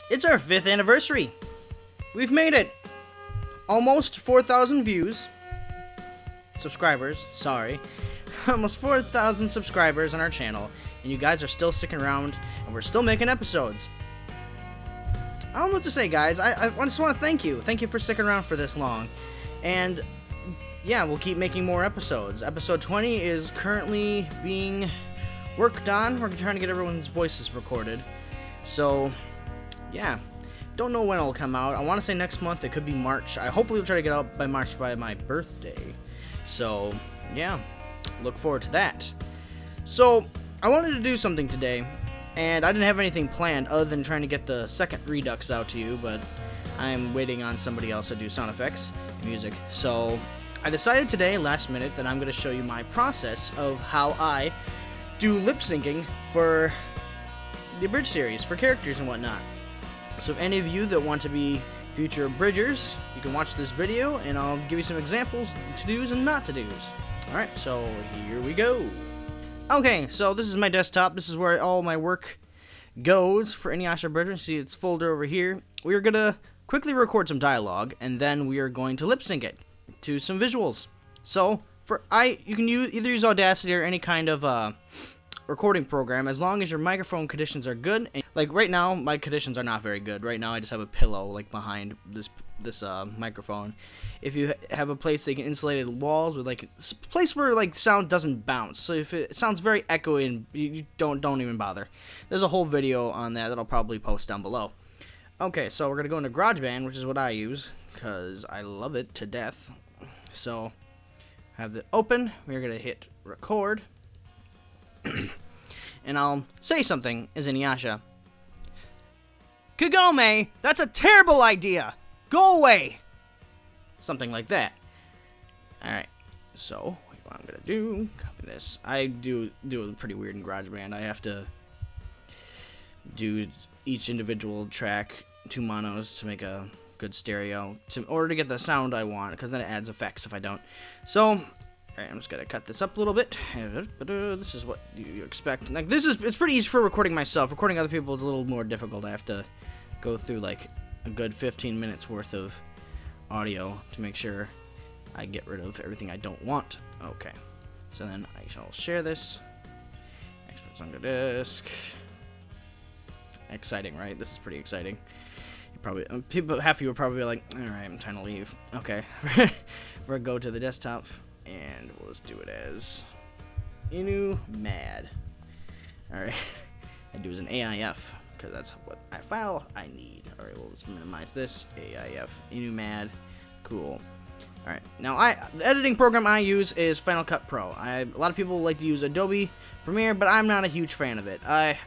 It's our 5th anniversary. We've made it. Almost 4,000 views. Subscribers, sorry. Almost 4,000 subscribers on our channel, and you guys are still sticking around, and we're still making episodes. I don't know what to say, guys. I just want to thank you. Thank you for sticking around for this long. And yeah, we'll keep making more episodes. Episode 20 is currently being worked on. We're trying to get everyone's voices recorded. So, yeah. Don't know when it'll come out. I want to say next month. It could be March. Hopefully we'll try to get out by March by my birthday. So, yeah. Look forward to that. So, I wanted to do something today, and I didn't have anything planned other than trying to get the second Redux out to you, but I'm waiting on somebody else to do sound effects, music. So, I decided today, last minute, that I'm going to show you my process of how I do lip syncing for the Abridged series, for characters and whatnot. So if any of you that want to be future Abridgers, you can watch this video, and I'll give you some examples, to-dos and not-to-dos. Alright, so here we go. Okay, so this is my desktop. This is where all my work goes for Inuyasha Abridged. See its folder over here. We are going to quickly record some dialogue, and then we are going to lip sync it to some visuals. So, you can either use Audacity or any kind of recording program, as long as your microphone conditions are good. And, like right now, my conditions are not very good. Right now, I just have a pillow like behind this microphone. If you have a place like insulated walls with like a place where like sound doesn't bounce, so if it sounds very echoey, and you don't even bother. There's a whole video on that I'll probably post down below. Okay, so we're gonna go into GarageBand, which is what I use because I love it to death. So have it open. We're gonna hit record. And I'll say something as Inuyasha. Kagome, that's a terrible idea! Go away! Something like that. Alright, so what I'm gonna do, copy this. I do it pretty weird in GarageBand. I have to do each individual track 2 monos to make a good stereo in order to get the sound I want, because then it adds effects if I don't. So, alright, I'm just gonna cut this up a little bit. This is what you expect. Like it's pretty easy for recording myself. Recording other people is a little more difficult. I have to go through like a good 15 minutes worth of audio to make sure I get rid of everything I don't want. Okay, so then I shall share this. Exports onto disk. Exciting, right? This is pretty exciting. Half of you are probably like, alright, I'm trying to leave. Okay, we're gonna go to the desktop. And we'll just do it as Inu Mad. Alright. I do as an AIF, because that's what file I need. Alright, we'll just minimize this. AIF Inu Mad. Cool. Alright. Now the editing program I use is Final Cut Pro. A lot of people like to use Adobe Premiere, but I'm not a huge fan of it. I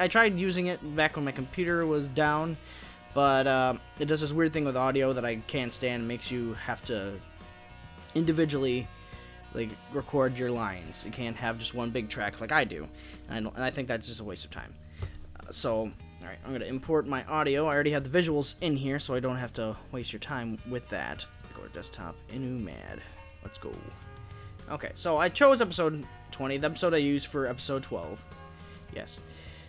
tried using it back when my computer was down, but it does this weird thing with audio that I can't stand. It makes you have to individually like record your lines. You can't have just one big track like I do, and I think that's just a waste of time. So, all right, I'm gonna import my audio. I already have the visuals in here, so I don't have to waste your time with that. Go to desktop, Inu Mad. Let's go. Okay, so I chose episode 20, the episode I used for episode 12. Yes.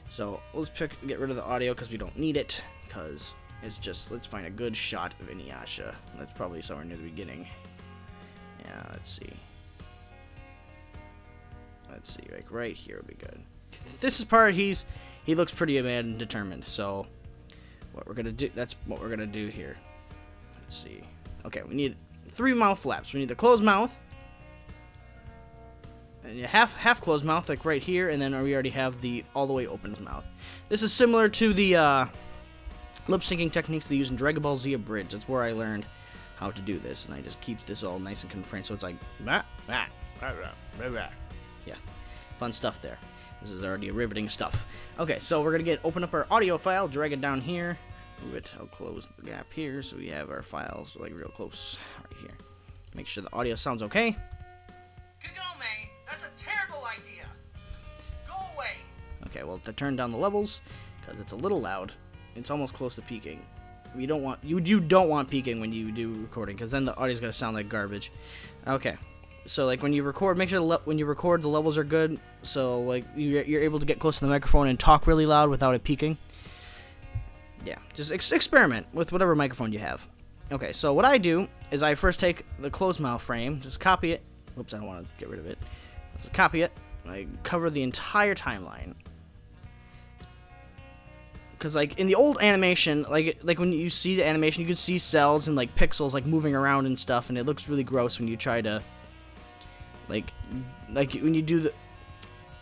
So let's get rid of the audio because we don't need it. Because it's just, let's find a good shot of Inuyasha. That's probably somewhere near the beginning. Yeah, let's see. Let's see, like right here would be good. This is part he looks pretty mad and determined. So what we're gonna do, that's what we're gonna do here. Let's see. Okay, we need 3 mouth flaps. We need the closed mouth, and half closed mouth, like right here, and then we already have the all the way open mouth. This is similar to the lip syncing techniques they use in Dragon Ball Z Abridged. That's where I learned how to do this, and I just keep this all nice and constrained, so it's like yeah, fun stuff there. This is already riveting stuff. Okay, so we're gonna open up our audio file, drag it down here, move it. I'll close the gap here, so we have our files like real close right here. Make sure the audio sounds okay. Kagome, that's a terrible idea. Go away. Okay, well, to turn down the levels because it's a little loud. It's almost close to peaking. You don't want peaking when you do recording, because then the audio's gonna sound like garbage. Okay, so like when you record, make sure when you record the levels are good, so like you're able to get close to the microphone and talk really loud without it peaking. Yeah, Just experiment with whatever microphone you have. Okay, so what I do is I first take the closed mouth frame, just copy it. Oops, I don't want to get rid of it. Just copy it. I cover the entire timeline. Because, like, in the old animation, like when you see the animation, you can see cells and, like, pixels, like, moving around and stuff, and it looks really gross when you try to, like when you do the...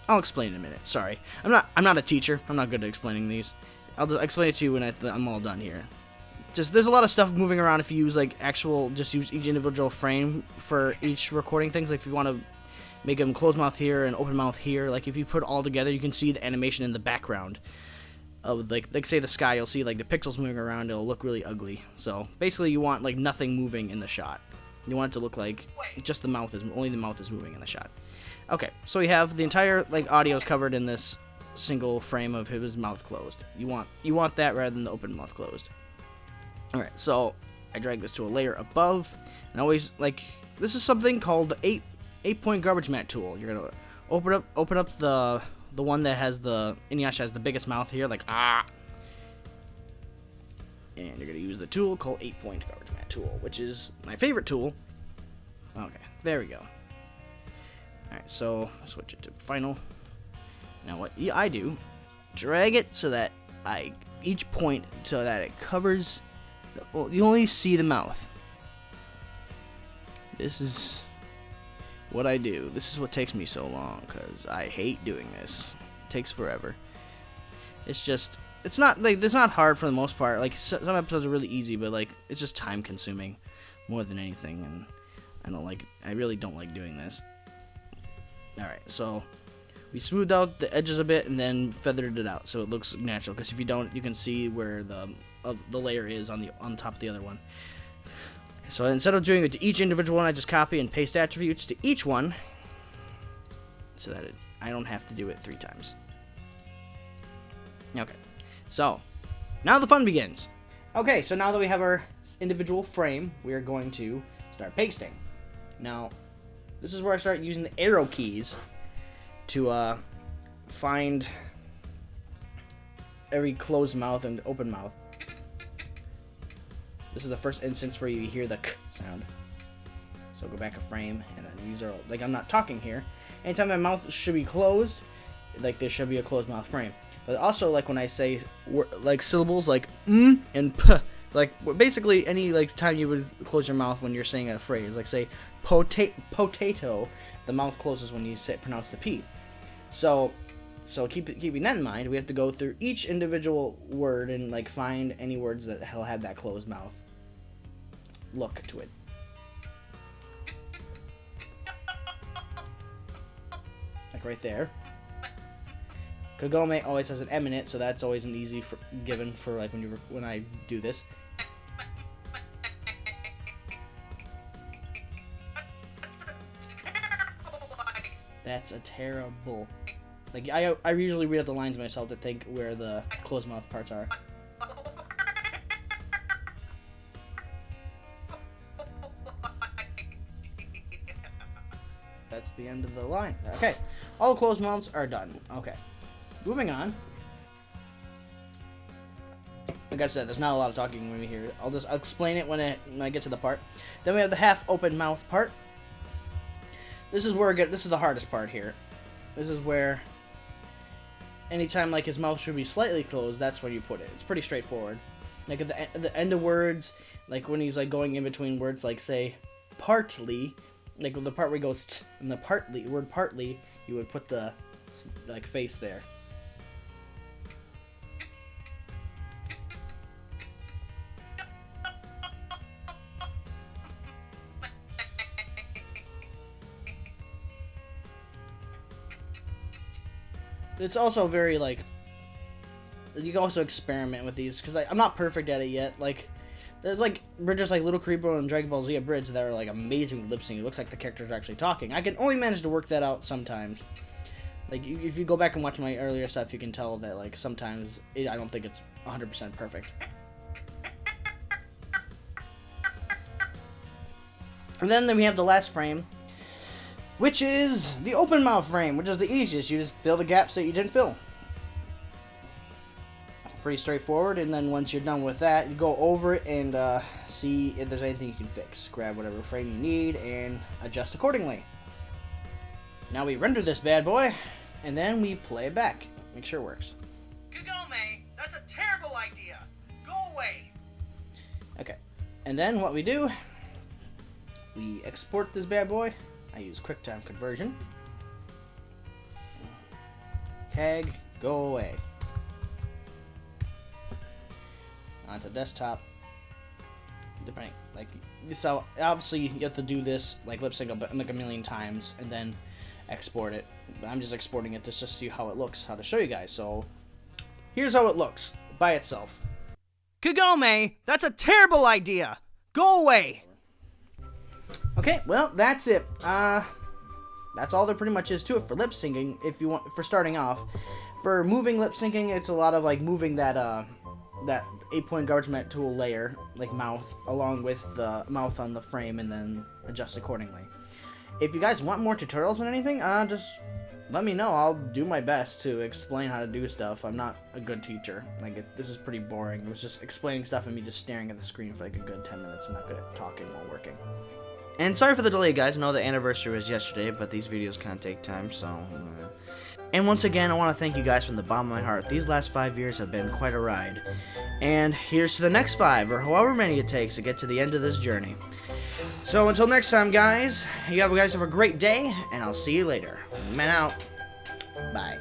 I'll explain in a minute, sorry. I'm not a teacher. I'm not good at explaining these. I'll just explain it to you when I'm all done here. Just, there's a lot of stuff moving around if you use, like, just use each individual frame for each recording things. Like, if you want to make them closed mouth here and open mouth here, like, if you put it all together, you can see the animation in the background. Like say the sky, you'll see, like, the pixels moving around, it'll look really ugly. So, basically, you want, like, nothing moving in the shot. You want it to look like just only the mouth is moving in the shot. Okay, so we have the entire, like, audio is covered in this single frame of his mouth closed. You want that rather than the open mouth closed. Alright, so I drag this to a layer above, and always, like, this is something called the 8-point garbage matte tool. You're gonna open up the one that has Inuyasha has the biggest mouth here, like, ah. And you're gonna use the tool called 8-point garbage matte tool, which is my favorite tool. Okay, there we go. Alright, so switch it to final. Now what I do, drag it so that each point so that it covers. You only see the mouth. This is what I do. This is what takes me so long, because I hate doing this. It takes forever. It's not hard for the most part. Like, some episodes are really easy, but, like, it's just time consuming more than anything, and I really don't like doing this. Alright, so we smoothed out the edges a bit and then feathered it out so it looks natural, because if you don't, you can see where the layer is on top of the other one. So instead of doing it to each individual one, I just copy and paste attributes to each one so that I don't have to do it 3 times. Okay, so now the fun begins. Okay, so now that we have our individual frame, we are going to start pasting. Now, this is where I start using the arrow keys to find every closed mouth and open mouth. This is the first instance where you hear the k sound. So go back a frame, and then these are, like, I'm not talking here. Anytime my mouth should be closed, like, there should be a closed mouth frame. But also, like, when I say, like, syllables like and p, like, basically any, like, time you would close your mouth when you're saying a phrase, like, say potato, the mouth closes when you pronounce the p. So keeping that in mind, we have to go through each individual word and, like, find any words that will have that closed mouth look to it. Like right there. Kagome always has an M in it, so that's always an easy given for, like, when I do this. That's a terrible. Like, I usually read out the lines myself to think where the closed mouth parts are. That's the end of the line. Okay, all the closed mouths are done. Okay, moving on. Like I said, there's not a lot of talking when we hear it. I'll explain it when I get to the part. Then we have the half open mouth part. This is where this is the hardest part here. This is where anytime, like, his mouth should be slightly closed, that's where you put it. It's pretty straightforward. Like, at the end of words, like, when he's, like, going in between words, like, say, partly, like, the part where he goes t, and the word partly, you would put the, like, face there. It's also very, like, you can also experiment with these, because I'm not perfect at it yet. Like, there's, like, bridges like Little Creeper and Dragon Ball Z Bridge that are, like, amazing lip sync. It looks like the characters are actually talking. I can only manage to work that out sometimes. Like, if you go back and watch my earlier stuff, you can tell that, like, sometimes I don't think it's 100% perfect. And then we have the last frame, which is the open mouth frame, which is the easiest. You just fill the gaps that you didn't fill. Pretty straightforward, and then once you're done with that, you go over it and see if there's anything you can fix. Grab whatever frame you need and adjust accordingly. Now we render this bad boy, and then we play it back. Make sure it works. Kagome, that's a terrible idea. Go away. Okay, and then what we do, we export this bad boy. I use QuickTime Conversion. Tag, go away. On the desktop, depending, like, so obviously you have to do this, like, lip sync like a million times, and then export it. I'm just exporting it just to see how it looks, how to show you guys. So here's how it looks by itself. Kagome, that's a terrible idea. Go away. Okay, well, that's it. That's all there pretty much is to it for lip syncing. If you want, for starting off, for moving lip syncing, it's a lot of like moving that that 8-point garbage tool layer, like mouth, along with the mouth on the frame, and then adjust accordingly. If you guys want more tutorials on anything, just let me know. I'll do my best to explain how to do stuff. I'm not a good teacher. Like, this is pretty boring. It was just explaining stuff and me just staring at the screen for like a good 10 minutes. I'm not good at talking while working. And sorry for the delay, guys. I know the anniversary was yesterday, but these videos kind of take time, so... And once again, I want to thank you guys from the bottom of my heart. These last 5 years have been quite a ride. And here's to the next 5, or however many it takes to get to the end of this journey. So until next time, guys, you guys have a great day, and I'll see you later. Man out. Bye.